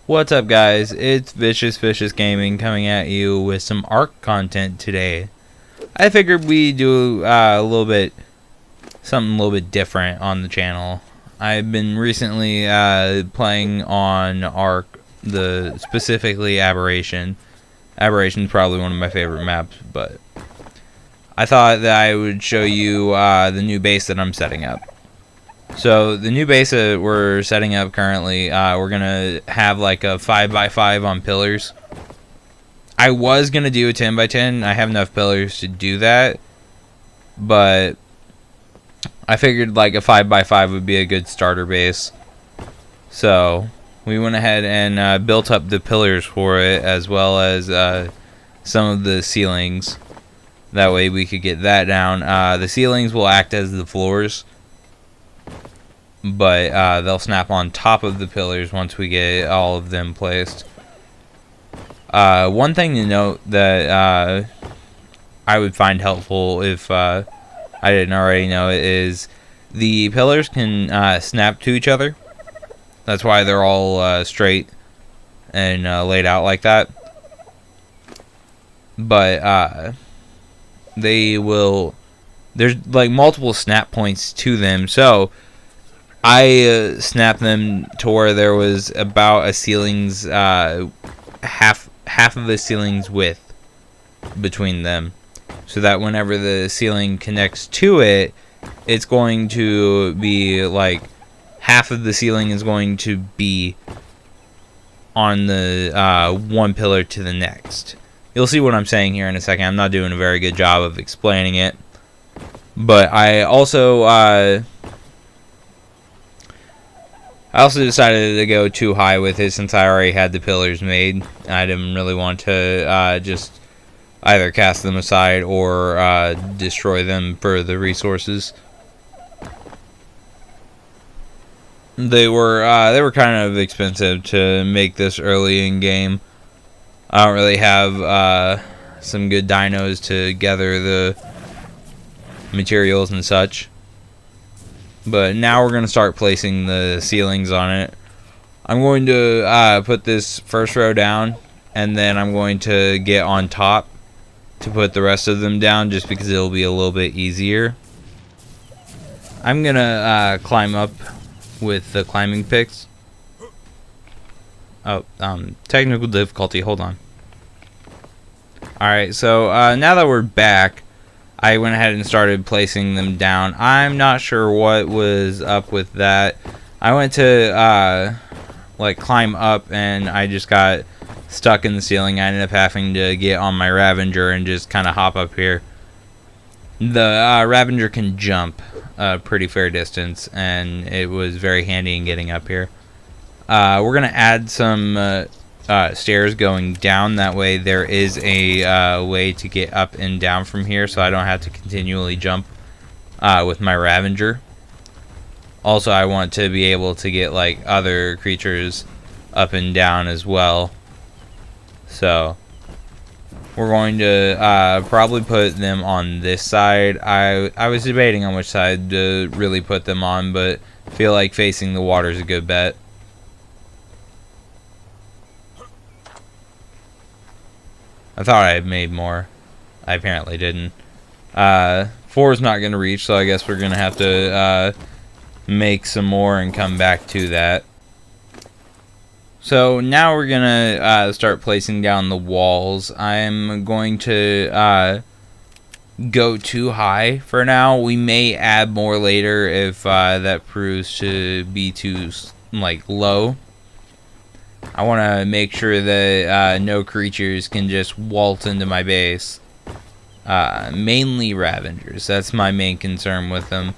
What's up, guys? It's Vicious Gaming coming at you with some Ark content today. I figured we'd do something a little bit different on the channel. I've been recently playing on Ark, specifically Aberration. Aberration is probably one of my favorite maps, but I thought that I would show you the new base that I'm setting up. So the new base that we're setting up currently, we're gonna have like a 5x5 on pillars. I was gonna do a 10x10. I have enough pillars to do that, but I figured like a 5x5 would be a good starter base. So we went ahead and built up the pillars for it, as well as some of the ceilings. That way we could get that down. The ceilings will act as the floors, but they'll snap on top of the pillars once we get all of them placed. One thing to note that I would find helpful if I didn't already know it is the pillars can snap to each other. That's why they're all straight and laid out like that. But there's like multiple snap points to them, so I snapped them to where there was about a ceiling's half of the ceiling's width between them, so that whenever the ceiling connects to it, it's going to be like half of the ceiling is going to be on the one pillar to the next. You'll see what I'm saying here in a second. I'm not doing a very good job of explaining it, but I also decided to go too high with it since I already had the pillars made. I didn't really want to just either cast them aside or destroy them for the resources. They were kind of expensive to make this early in game. I don't really have some good dinos to gather the materials and such. But now we're going to start placing the ceilings on it. I'm going to put this first row down, and then I'm going to get on top to put the rest of them down, just because it'll be a little bit easier. I'm going to climb up with the climbing picks. Oh, technical difficulty, hold on. Alright, so now that we're back, I went ahead and started placing them down. I'm not sure what was up with that. I went to like climb up, and I just got stuck in the ceiling. I ended up having to get on my Ravager and just kind of hop up here. The Ravager can jump a pretty fair distance, and it was very handy in getting up here. We're going to add some stairs going down. That way there is a way to get up and down from here, so I don't have to continually jump with my Ravager. Also, I want to be able to get like other creatures up and down as well. So we're going to probably put them on this side. I was debating on which side to really put them on, but I feel like facing the water is a good bet. I thought I had made more. I apparently didn't. 4 is not going to reach, so I guess we're going to have to make some more and come back to that. So now we're going to start placing down the walls. I'm going to go too high for now. We may add more later if that proves to be too low. I want to make sure that no creatures can just waltz into my base. Mainly Ravengers. That's my main concern with them.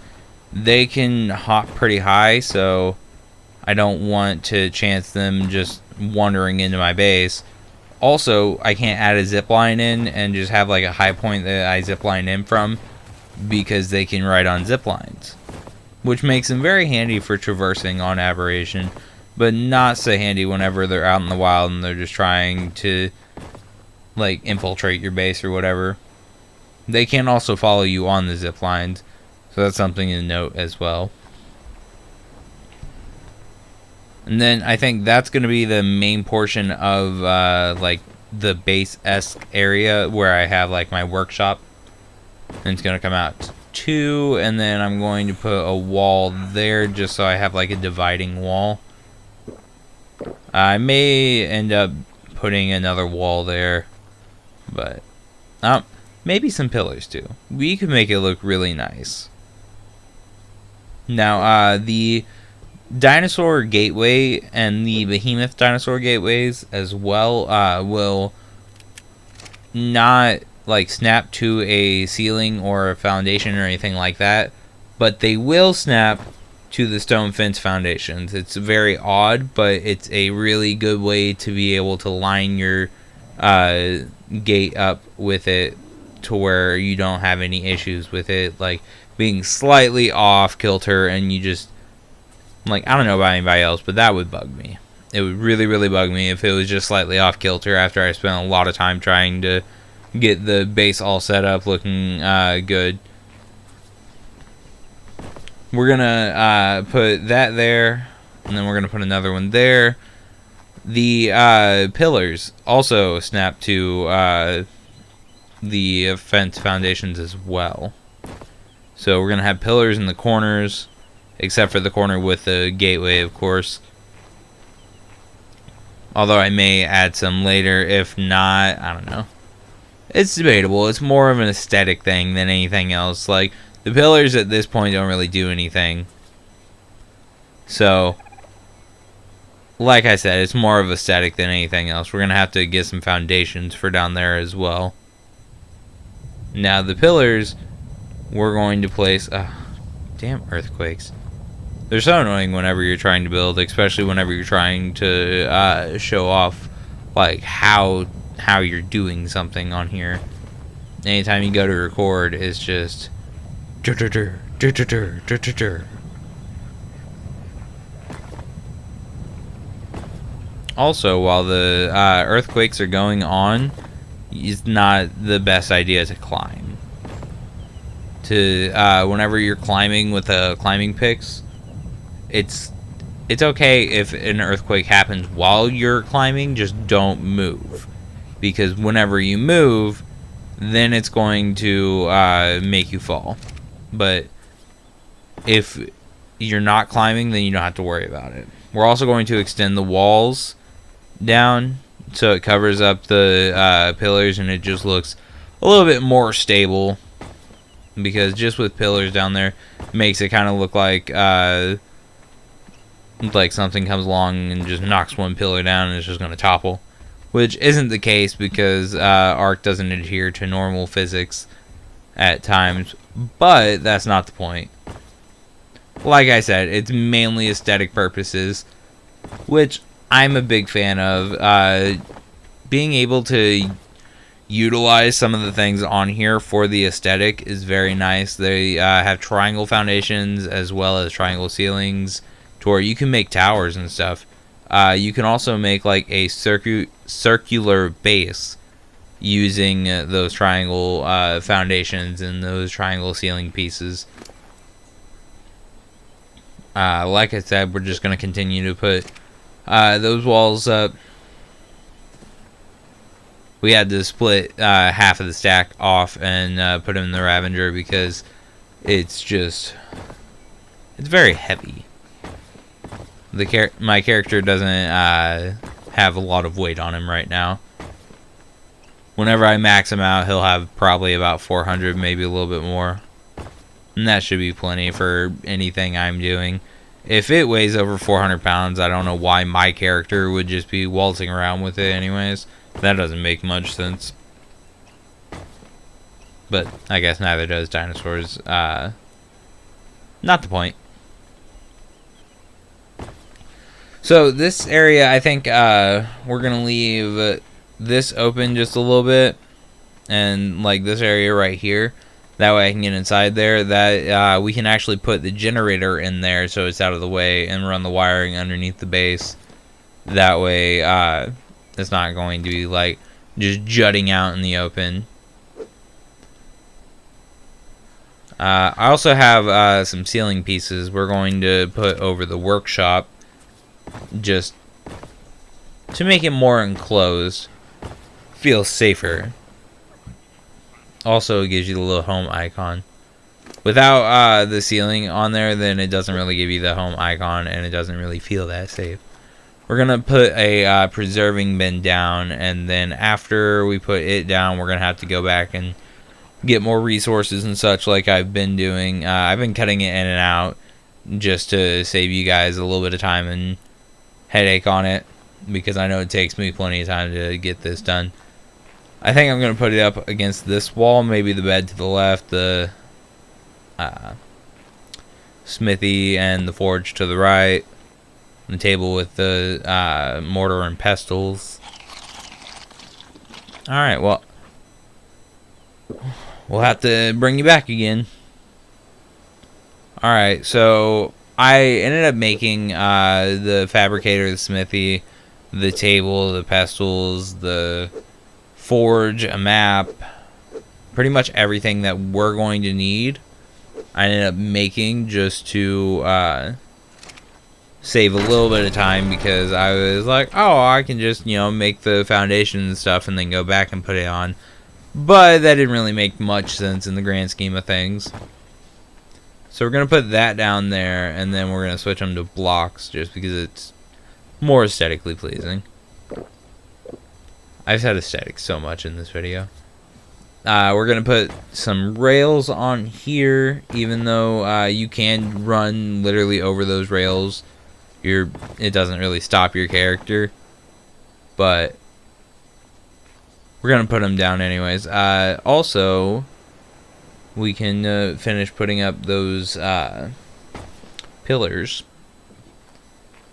They can hop pretty high, so I don't want to chance them just wandering into my base. Also, I can't add a zipline in and just have like a high point that I zipline in from, because they can ride on ziplines, which makes them very handy for traversing on Aberration, but not so handy whenever they're out in the wild and they're just trying to like infiltrate your base or whatever. They can also follow you on the zip lines, so that's something to note as well. And then I think that's going to be the main portion of like the base-esque area where I have like my workshop. And it's going to come out 2, and then I'm going to put a wall there just so I have like a dividing wall. I may end up putting another wall there, but maybe some pillars too. We could make it look really nice. Now, the dinosaur gateway and the behemoth dinosaur gateways as well will not like snap to a ceiling or a foundation or anything like that, but they will snap to the stone fence foundations. It's very odd, but it's a really good way to be able to line your gate up with it to where you don't have any issues with it like being slightly off kilter, and you just like, I don't know about anybody else, but that would bug me. It would really, really bug me if it was just slightly off kilter after I spent a lot of time trying to get the base all set up looking good. We're gonna put that there, and then we're gonna put another one there. The pillars also snap to the fence foundations as well. So we're gonna have pillars in the corners, except for the corner with the gateway, of course. Although I may add some later. If not, I don't know. It's debatable. It's more of an aesthetic thing than anything else. Like, the pillars at this point don't really do anything. So, like I said, it's more of aesthetic than anything else. We're going to have to get some foundations for down there as well. Now, the pillars, we're going to place... damn earthquakes. They're so annoying whenever you're trying to build, especially whenever you're trying to show off like how you're doing something on here. Anytime you go to record, it's just also, while the earthquakes are going on, it's not the best idea to climb. Whenever you're climbing with climbing picks, it's okay if an earthquake happens while you're climbing, just don't move. Because whenever you move, then it's going to make you fall. But if you're not climbing, then you don't have to worry about it. We're also going to extend the walls down so it covers up the pillars, and it just looks a little bit more stable. Because just with pillars down there makes it kind of look like something comes along and just knocks one pillar down and it's just going to topple. Which isn't the case because Ark doesn't adhere to normal physics at times. But that's not the point. Like I said, it's mainly aesthetic purposes, which I'm a big fan of. Being able to utilize some of the things on here for the aesthetic is very nice. They have triangle foundations as well as triangle ceilings to where you can make towers and stuff. You can also make like a circular base using those triangle foundations and those triangle ceiling pieces. Like I said, we're just going to continue to put those walls up. We had to split half of the stack off and put them in the Ravager because it's very heavy. My character doesn't have a lot of weight on him right now. Whenever I max him out, he'll have probably about 400, maybe a little bit more. And that should be plenty for anything I'm doing. If it weighs over 400 pounds, I don't know why my character would just be waltzing around with it anyways. That doesn't make much sense. But I guess neither does dinosaurs. Not the point. So this area, I think we're going to leave this open just a little bit. And like this area right here. That way I can get inside there. That we can actually put the generator in there so it's out of the way and run the wiring underneath the base. That way it's not going to be like just jutting out in the open. I also have some ceiling pieces we're going to put over the workshop. just to make it more enclosed, feels safer. Also, it gives you the little home icon. Without the ceiling on there, then it doesn't really give you the home icon, and it doesn't really feel that safe. We're gonna put a preserving bin down, and then after we put it down, we're gonna have to go back and get more resources and such, like I've been doing. I've been cutting it in and out just to save you guys a little bit of time and headache on it, because I know it takes me plenty of time to get this done. I think I'm going to put it up against this wall, maybe the bed to the left, the smithy and the forge to the right, the table with the mortar and pestles. Alright, well, we'll have to bring you back again. Alright, so I ended up making the fabricator, the smithy, the table, the pestles, the forge, a map, pretty much everything that we're going to need. I ended up making just to save a little bit of time, because I was like, oh, I can just, you know, make the foundation and stuff and then go back and put it on. But that didn't really make much sense in the grand scheme of things. So we're going to put that down there, and then we're going to switch them to blocks just because it's more aesthetically pleasing. I've said aesthetic so much in this video. We're going to put some rails on here, even though you can run literally over those rails. It doesn't really stop your character. But we're going to put them down anyways. Also, we can finish putting up those pillars.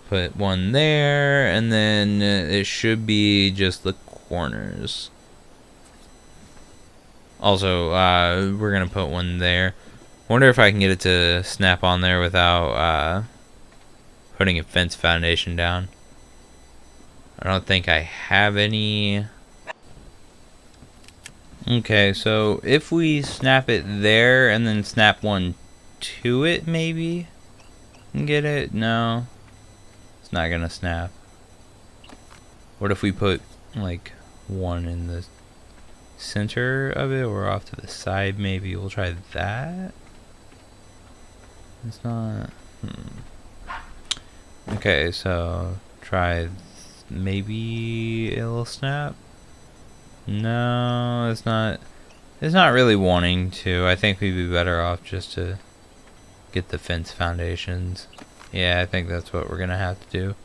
Put one there, and then it should be just the corners. Also, we're going to put one there. Wonder if I can get it to snap on there without putting a fence foundation down. I don't think I have any. Okay, so if we snap it there and then snap one to it, maybe and get it? No, it's not gonna snap. What if we put like one in the center of it or off to the side? Maybe we'll try that. It's not. Okay, so try maybe it'll snap. No, it's not. It's not really wanting to. I think we'd be better off just to get the fence foundations. Yeah, I think that's what we're gonna have to do.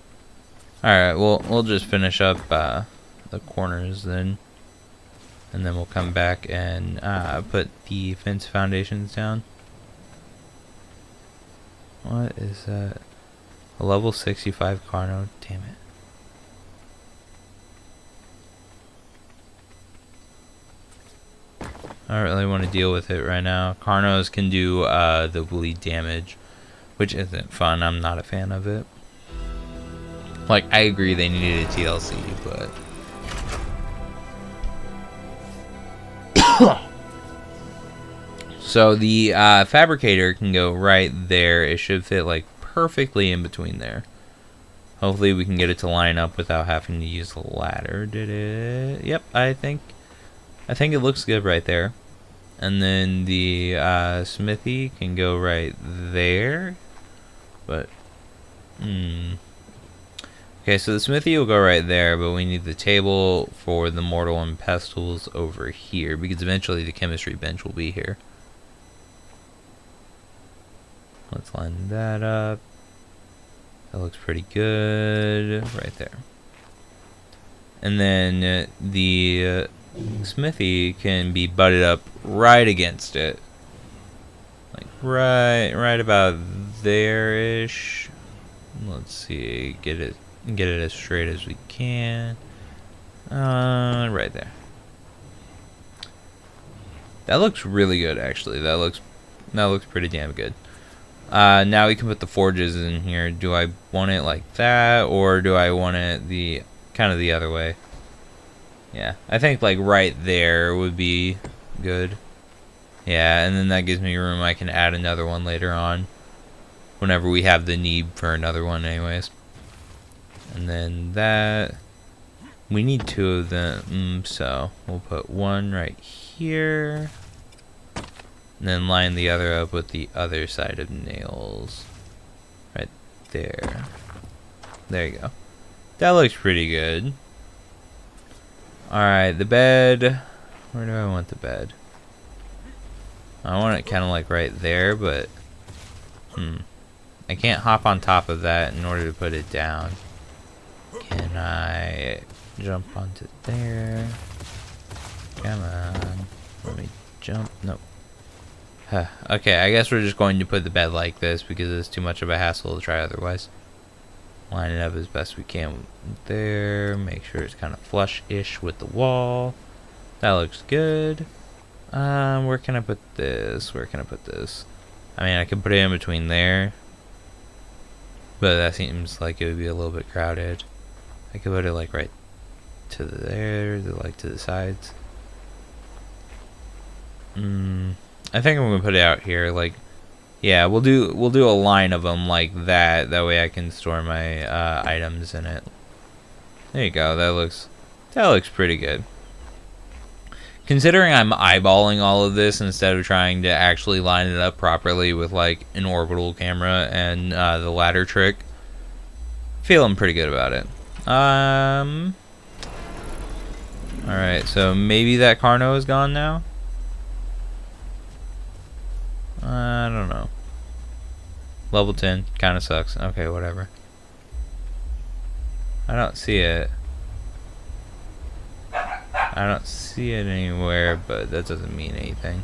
All right, we'll just finish up the corners then, and then we'll come back and put the fence foundations down. What is that? A level 65 Carno. Damn it. I don't really want to deal with it right now. Carnos can do the bleed damage, which isn't fun. I'm not a fan of it. Like, I agree they needed a TLC, but so the fabricator can go right there. It should fit like perfectly in between there. Hopefully we can get it to line up without having to use the ladder. Did it? Yep, I think it looks good right there. And then the smithy can go right there. But okay, so the smithy will go right there, but we need the table for the mortar and pestles over here, because eventually the chemistry bench will be here. Let's line that up. That looks pretty good right there. And then the smithy can be butted up right against it, like right about there-ish. Let's see, get it as straight as we can. Right there. That looks really good, actually. That looks pretty damn good. Now we can put the forges in here. Do I want it like that, or do I want it the kind of the other way? Yeah, I think like right there would be good. Yeah, and then that gives me room. I can add another one later on, whenever we have the need for another one anyways. And then that. We need 2 of them, so we'll put 1 right here. And then line the other up with the other side of nails. Right there. There you go. That looks pretty good. Alright, the bed. Where do I want the bed? I want it kind of like right there, but I can't hop on top of that in order to put it down. Can I jump onto there? Come on. Let me jump. Nope. Okay, I guess we're just going to put the bed like this because it's too much of a hassle to try otherwise. Line it up as best we can there. Make sure it's kind of flush-ish with the wall. That looks good. Where can I put this? Where can I put this? I mean, I could put it in between there. But that seems like it would be a little bit crowded. I could put it like right to there, like to the sides. I think I'm gonna put it out here. Like, yeah, we'll do a line of them like that. That way I can store my items in it. There you go. That looks pretty good. Considering I'm eyeballing all of this instead of trying to actually line it up properly with like an orbital camera and the ladder trick, feeling pretty good about it. Alright, so maybe that Carno is gone now? I don't know. Level 10, kinda sucks. Okay, whatever. I don't see it. I don't see it anywhere, but that doesn't mean anything.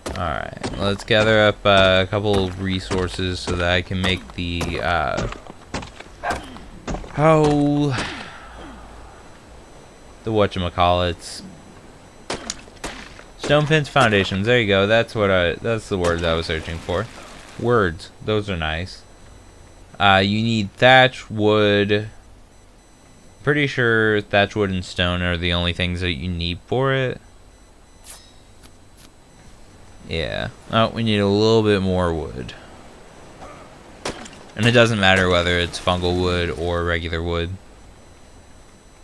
Alright, let's gather up a couple of resources so that I can make the, the whatchamacallits. Stone fence foundations, there you go, that's the words I was searching for. Words, those are nice. You need thatch, wood. Pretty sure thatch, wood, and stone are the only things that you need for it. Yeah. Oh, we need a little bit more wood. And it doesn't matter whether it's fungal wood or regular wood.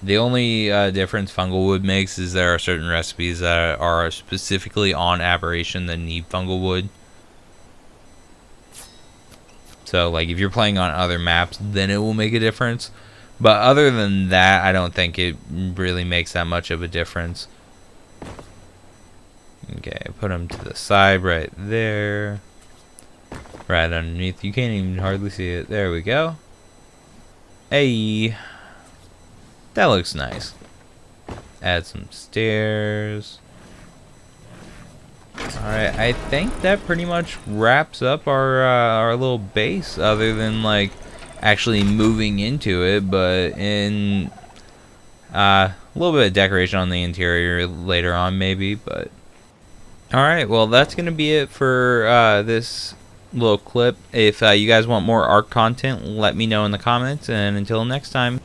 The only difference fungal wood makes is there are certain recipes that are specifically on Aberration that need fungal wood. So, like, if you're playing on other maps, then it will make a difference. But other than that, I don't think it really makes that much of a difference. Okay, put them to the side right there. Right underneath. You can't even hardly see it. There we go. Hey. That looks nice. Add some stairs. Alright, I think that pretty much wraps up our little base, other than like actually moving into it, but in a little bit of decoration on the interior later on maybe. But alright, well that's gonna be it for this little clip. If you guys want more ARK content, let me know in the comments, and until next time.